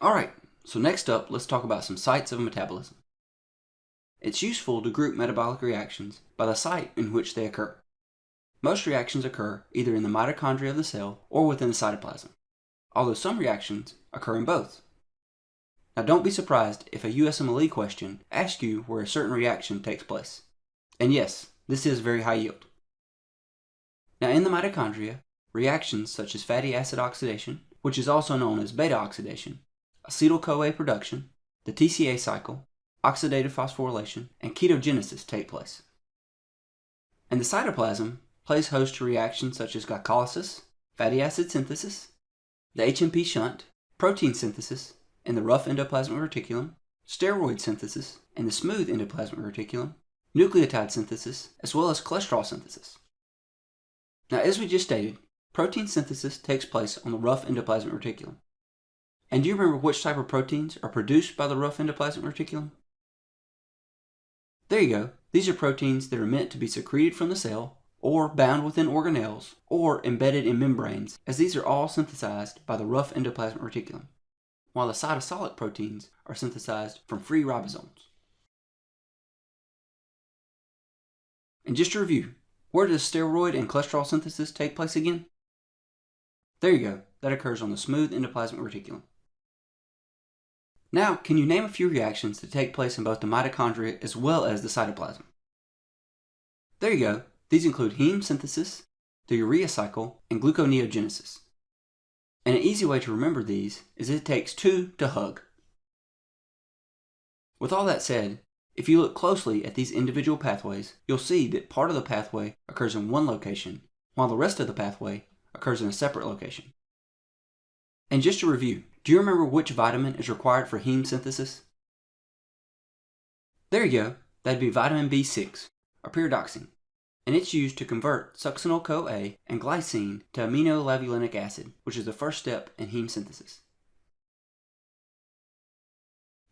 Alright, so next up, let's talk about some sites of metabolism. It's useful to group metabolic reactions by the site in which they occur. Most reactions occur either in the mitochondria of the cell or within the cytoplasm, although some reactions occur in both. Now don't be surprised if a USMLE question asks you where a certain reaction takes place. And yes, this is very high yield. Now in the mitochondria, reactions such as fatty acid oxidation, which is also known as beta oxidation, acetyl-CoA production, the TCA cycle, oxidative phosphorylation, and ketogenesis take place. And the cytoplasm plays host to reactions such as glycolysis, fatty acid synthesis, the HMP shunt, protein synthesis in the rough endoplasmic reticulum, steroid synthesis in the smooth endoplasmic reticulum, nucleotide synthesis, as well as cholesterol synthesis. Now, as we just stated, protein synthesis takes place on the rough endoplasmic reticulum. And do you remember which type of proteins are produced by the rough endoplasmic reticulum? There you go. These are proteins that are meant to be secreted from the cell, or bound within organelles, or embedded in membranes, as these are all synthesized by the rough endoplasmic reticulum, while the cytosolic proteins are synthesized from free ribosomes. And just to review, where does steroid and cholesterol synthesis take place again? There you go. That occurs on the smooth endoplasmic reticulum. Now, can you name a few reactions that take place in both the mitochondria as well as the cytoplasm? There you go. These include heme synthesis, the urea cycle, and gluconeogenesis. And an easy way to remember these is it takes two to hug. With all that said, if you look closely at these individual pathways, you'll see that part of the pathway occurs in one location, while the rest of the pathway occurs in a separate location. And just to review, do you remember which vitamin is required for heme synthesis? There you go. That'd be vitamin B6, or pyridoxine, and it's used to convert succinyl-CoA and glycine to aminolavulinic acid, which is the first step in heme synthesis.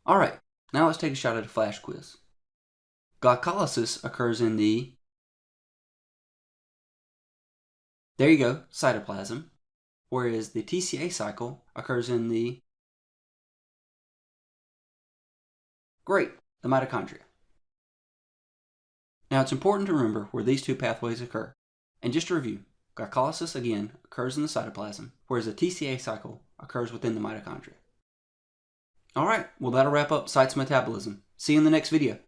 Alright, now let's take a shot at a flash quiz. Glycolysis occurs in the, there you go, cytoplasm, whereas the TCA cycle occurs in the, great, the mitochondria. Now it's important to remember where these two pathways occur. And just to review, glycolysis again occurs in the cytoplasm, whereas the TCA cycle occurs within the mitochondria. Alright, well that'll wrap up sites of metabolism. See you in the next video.